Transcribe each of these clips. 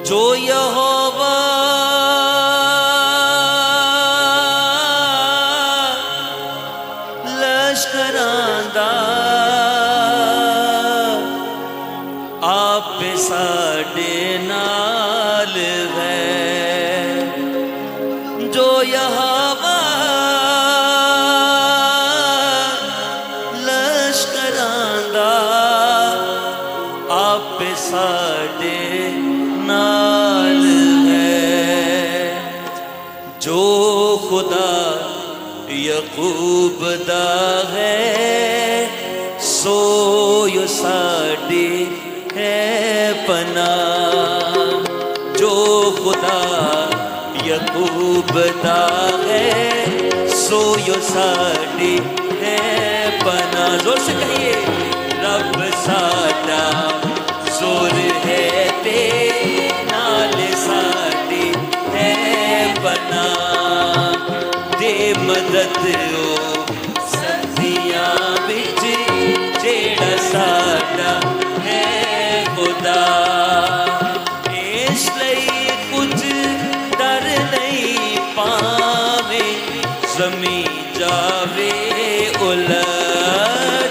जो यहोवा लश्करां दा आप साडे नाल है। जो यहोवा लश्करां दा आप साडे नाल है। जो खुदा यकूब दा है सो यो साडी है पनाह। जो खुदा यकूब दा है सो यो साडी है पनाह। जोर से कहिए रब साडा जोर है ते नाल साडी है पनाह। दे मदद ओ सर्दियां विच जेड़ा साडा है खुदा। इसलिए कुछ डर नहीं पावे ज़मीं जावे उलट।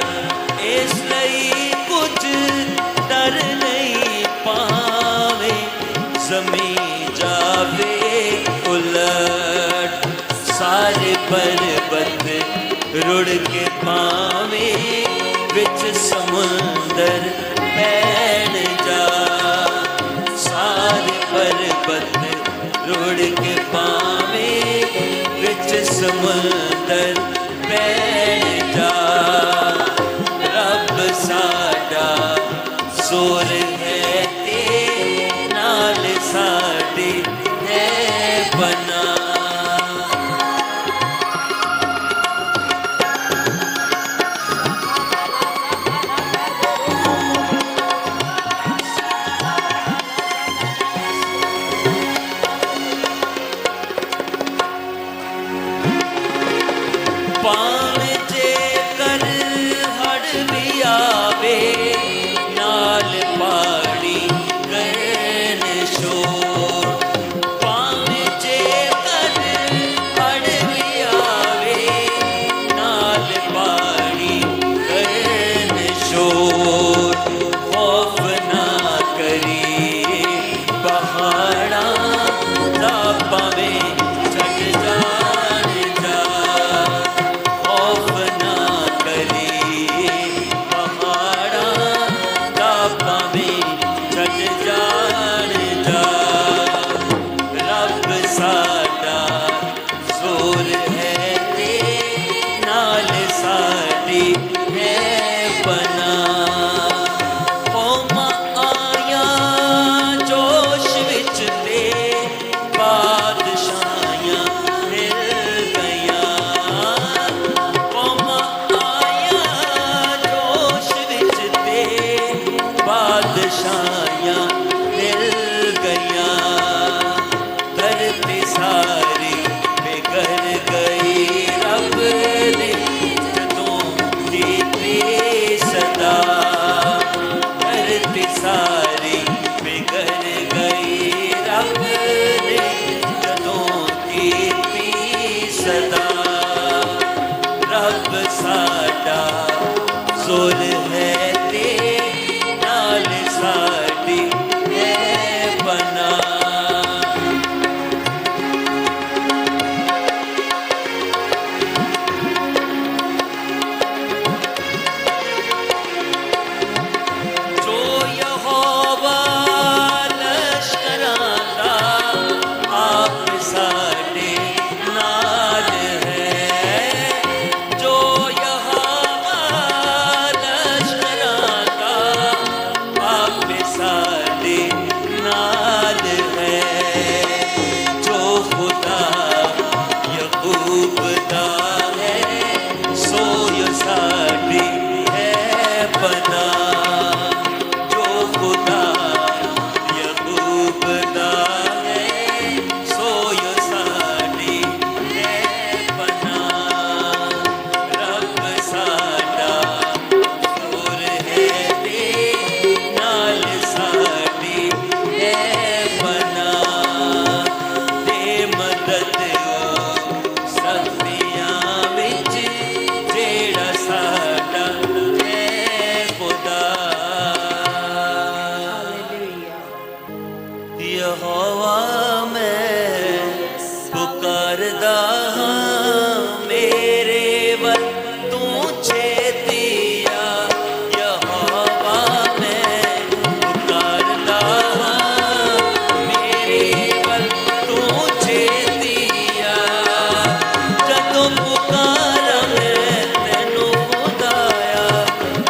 इसलिए कुछ डर नहीं पावे ज़मीं जावे उलट। सारे पर्वत रुड़ के पावे विच समुंदर पैन जा। सारे पर्वत रुड़ के पावे विच समुंदर पैन जा। रब साडा जोर है ते नाल साडी है पनाह। पावे जे कर हड़ भी आवे नाल पहाड़ी करन शोर। पावे जे कर हड़ भी आवे नाल पहाड़ी करन शोर। खौफ ना करी पहाड़ां दा पावे छट जान जा। खौफ ना करी पहाड़ां दा पावे छट जान जा। रब साडा जोर है ते नाल साडी है पनाह। कौमां आयां जोश विच ते बादशाहियां हिल गईयां। कौमां आयां जोश विच ते बादशाहियां हिल गईयां। धरती सारी बिगड़ गई रब ने जदों कीती सदा। धरती सारी बिगड़ गई रब ने जदों कीती सदा। रब साडा जोर है ते नाल साडी है पनाह। जो यहोवा लश्करां दा आप साडे नाल है। जो यहोवा लश्करां दा आप साडे नाल यहोवा मैं पुकारदा हां मेरे वल तू छेती आ यहोवा मैं पुकारदा हां मेरे वल तू छेती आ जदों पुकारा मैं तैनू खुदाया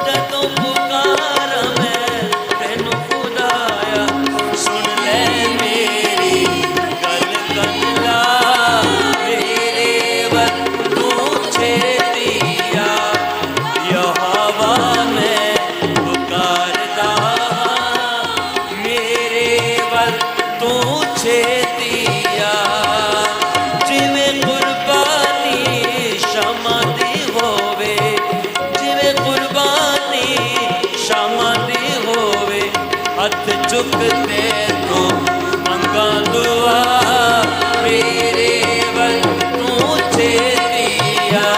जदों पुकारा मैं तैनू खुदाया सुन ले मेरी गल कंदा मेरे वल तू छेती आ यहोवा मैं पुकारदा हां मेरे वल तू छेती आ जिवें कुर्बानी शमा दी होवे जिवें कुर्बानी शमा दी होवे हथ चुकते तो मंगा दुआ मेरे वल तू छेती आ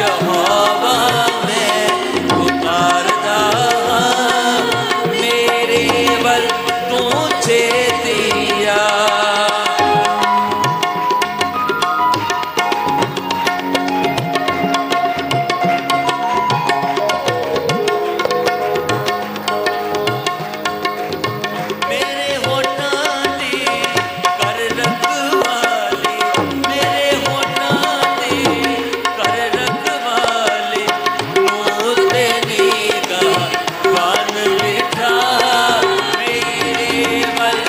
यहोवा मैं पुकारदा हां मेरे वल तू छेती आ मेरे होठां दी कर रखवाली मेरे होठां दी कर रखवाली मुँह ते निगाह बन बिठा मेरे वल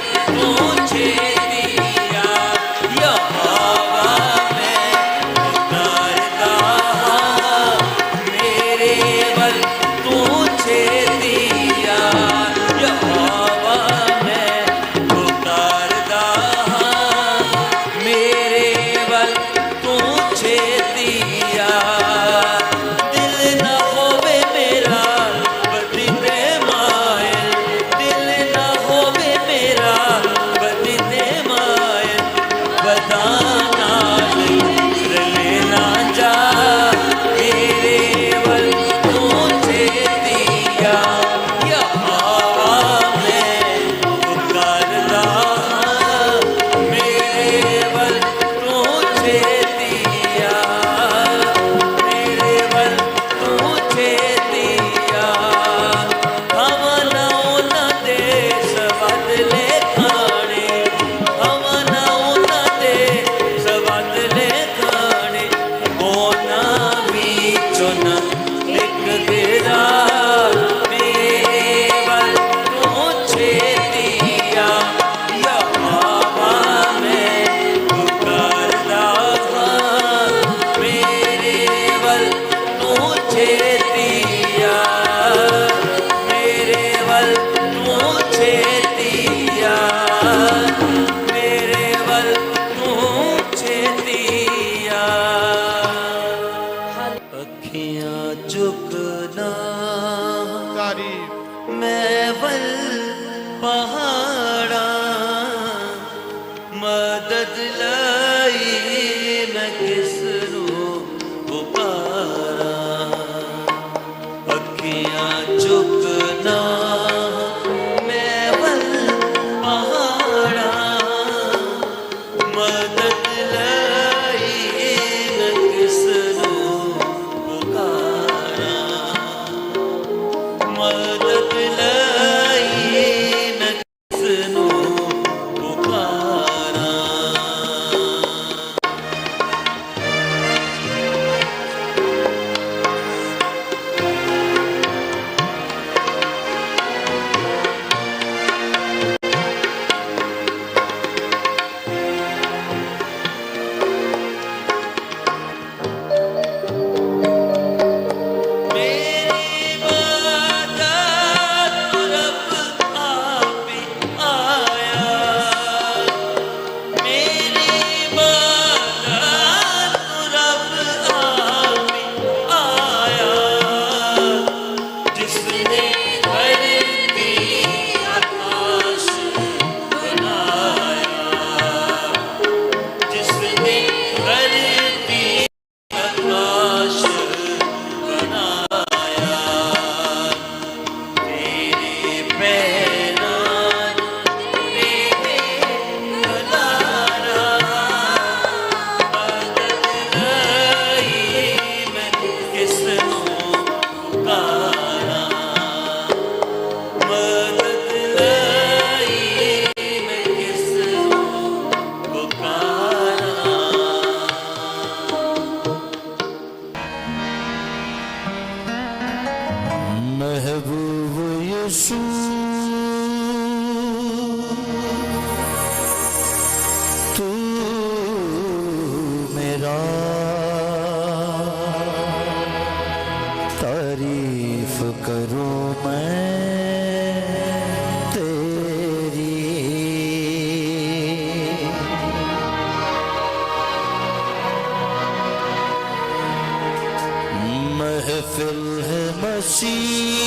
महफिल है मसीह,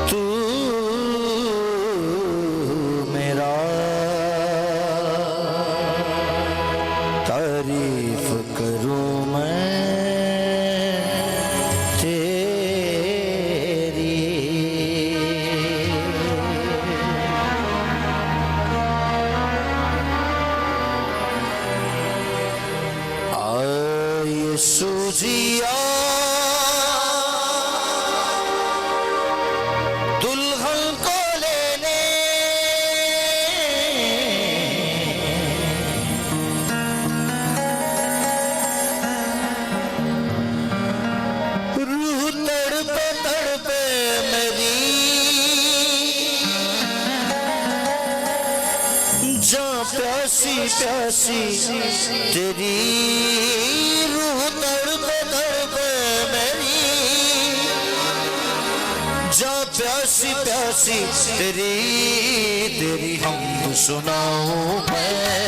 तू मेरा तारीफ करूं मैं तेरी। यीशु जिया दुल्हन को लेने, रूह तड़पे तड़पे मेरी, जान प्यासी प्यासी तेरी, रूह तड़पे तड़पे मेरी, जान प्यासी प्यासी तेरी। तेरी हमद सुनाऊं मैं,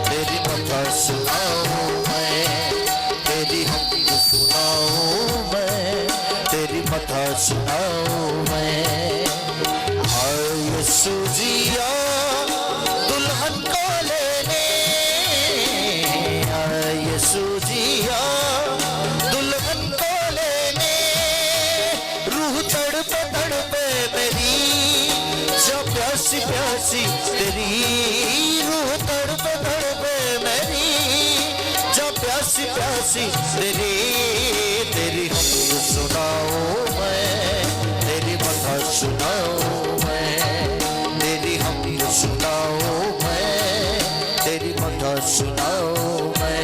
तेरी मथा सुनाऊं मैं, तेरी हमद सुनाऊं मैं, तेरी मथा सुनाऊं मैं। यीशु जिया दुल्हन को लेने, यीशु जिया दुल्हन को लेने, रूह तड़पे तड़पे मेरी, जब प्यासी प्यासी तेरी, रूह तड़पे तड़पे मेरी, जब प्यासी प्यासी तेरी। तेरी हमद सुनाऊं मैं, तेरी मथा सुनाऊं मैं, तेरी हमद सुनाऊं मैं, तेरी मथा सुनाऊं मैं।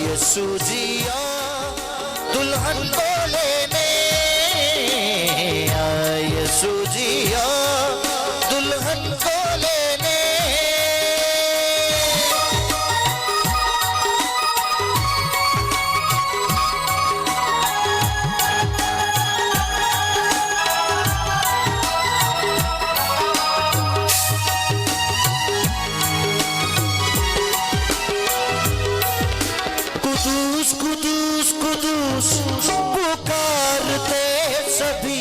यीशु जिया दुल्हन को लेने, यीशु जिया दुल्हन को लेने। कुदूस कुदूस कुदूस पुकारते सभी,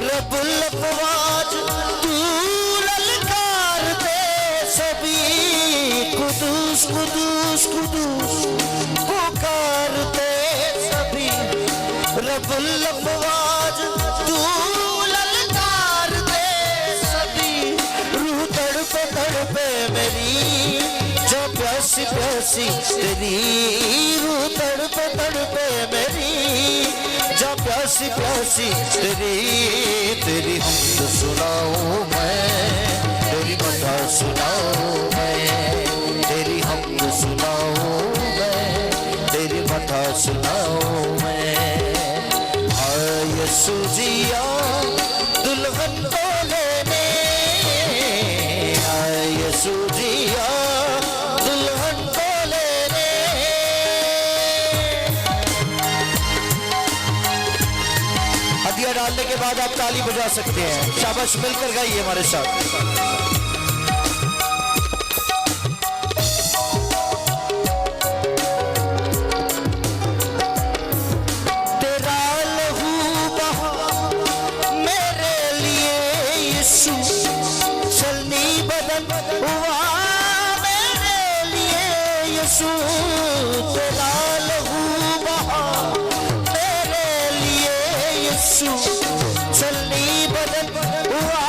रब्बुल अफ़वाज तू ललकारते सभी। कुदूस कुदूस कुदूस पुकारते सभी, रब्बुल अफ़वाज तू ललकारते सभी। रूह तड़पे तड़पे मेरी, जो प्यासी प्यासी तेरी, रूह तड़पे तड़पे मेरी, जो प्यासी प्यासी तेरी। तेरी हमद सुनाऊं मैं, तेरी मथा सुनाऊं मैं, तेरी हमद सुनाऊं मैं, तेरी मथा सुनाऊं मैं। यीशु जिया दुल्हन को लेने, यीशु जिया दुल्हन को लेने। हदिया डालने के बाद आप ताली बजा सकते हैं। शाबाश, मिलकर गाइए हमारे साथ। तेरा लहू बहा मेरे लिए यीशु, चलनी बदन हुआ मेरे लिए यीशु। तेरा लहू बहा मेरे लिए यीशु, चलनी बदन हुआ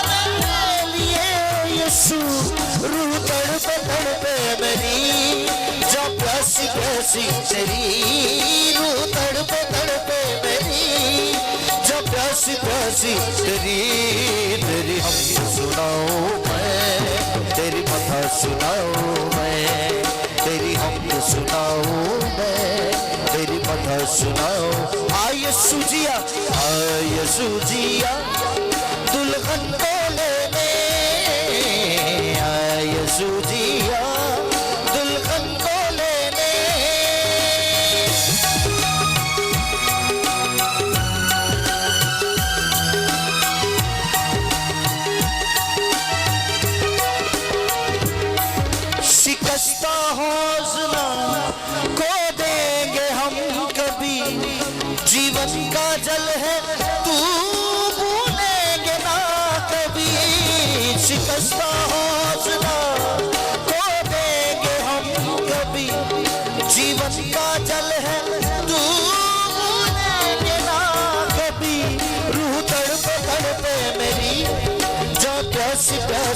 मेरे लिए यीशु। रूह तड़पे तड़पे मेरी, जो प्यासी प्यासी तेरी, रूह तड़पे तड़पे मेरी, जो प्यासी प्यासी तेरी। तेरी हमद सुनाऊं मैं, तेरी मथा सुनाऊं मैं, तेरी हमद सुनाऊं मैं, तेरी मथा सुनाऊं। यीशु जिया, यीशु जिया दुल्हन को लेने, यीशु जिया दुल्हन को लेने। शिकस्ता हौसला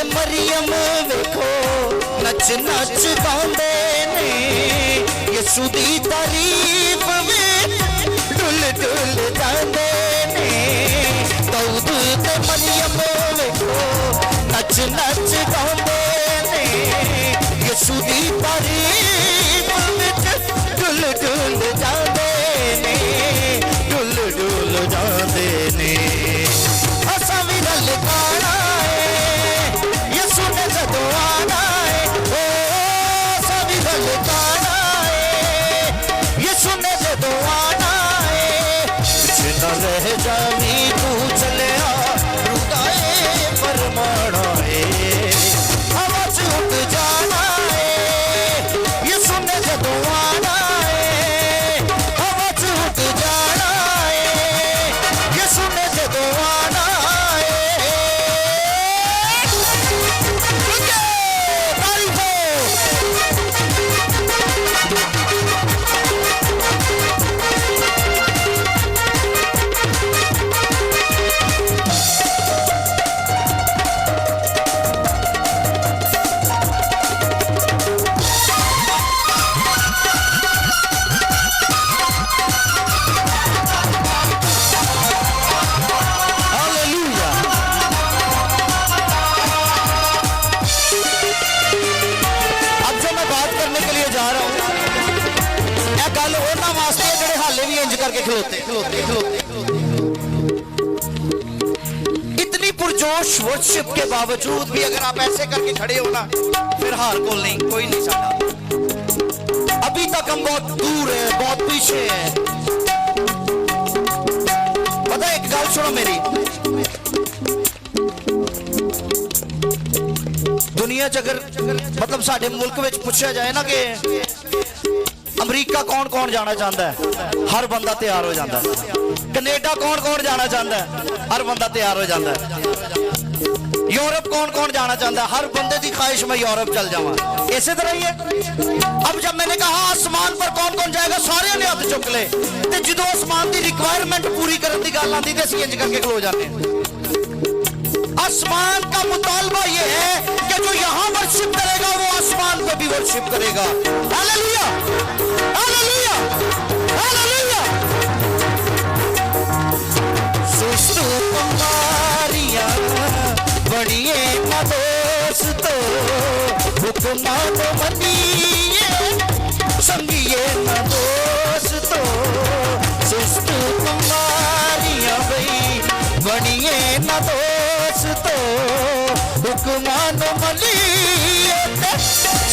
ते मरियम वेखो नच नच गांदे ने यसू दी तारीफ में डुल डुल जांदे ने दाऊद ते मरियम वेखो नच नच गांदे ने यसू दी तारीफ में डुल डुल जांदे ने डुल डुल जांदे ने असां भी रल गाना है यसू ने जदों आना है ओ असां भी रल गाना है यसू ने जदों आना है पिछे न रह जावी तू चलिया रुदाए फरमाना है हवा च उड़ जाना है यसू ने जदों आना है हवा च उड़ जाना है यसू ने जदों आना है तारीफ हो हालेलुया अब जो मैं बात करने के लिए जा रहा हूं यह गल उन्हां वास्ते है जिहड़े हाले भी इंज करके खलोते इतनी पुरजोश वर्शिप के बावजूद भी अगर आप ऐसे करके खड़े हो ना फिर हार को नहीं कोई नहीं सकता अभी तक हम बहुत दूर है बहुत पीछे है पता है एक गल सुनो मेरी दुनिया च अगर मतलब साडे मुल्क विच पूछा जाए ना कि अमरीका कौन कौन जाना चाहता है हर बंदा तैयार हो जाता है कनेडा कौन कौन जाना चाहता है हर बंदा तैयार हो जाता है यूरोप कौन कौन जाना चाहता है हर बंदे की ख्वाहिश में यूरोप चल जावा इसी तरह ही है अब जब मैंने कहा आसमान पर कौन कौन जाएगा सारे ने हाथ चुक ले ते जो आसमान की रिक्वायरमेंट पूरी करने की गल आती तो इंज करके खलो जाते हैं आसमान का मुतालबा ये है कि जो यहाँ वर्शिप करेगा वो आसमान पे भी वर्शिप करेगा हालेलुया हालेलुया हालेलुया सुस्तु कुमारियां बड़िए ना दोस्तो हुक्मा तो मनिए संगिए ना दोस्तो सुस्तु कुमारियां भाई बड़िए ना दोस्तो हुक्मा तो मनिए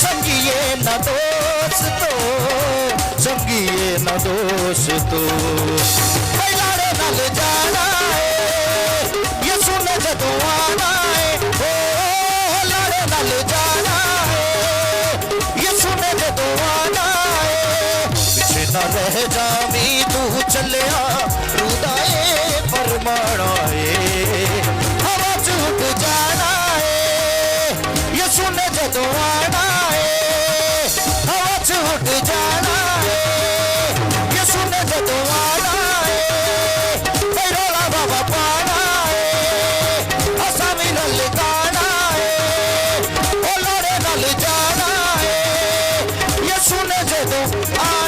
संगिए ना दोस्तो संगिए ना दोस्तो लाड़े नाल जाना है यसू ने जदों आना है ओ लाड़े नाल जाना है यसू ने जदों आना है पिछे ना रह जावी तू चलिया रुदाए फरमाना है हवा च उड़ जाना है यसू ने जदों आना है हवा च उड़ जाना है यसू ने जदों आना है रोला बाबा पाना है असा भी नल गाना है ओ लोड़े नल जाना है यसू ने जदों आना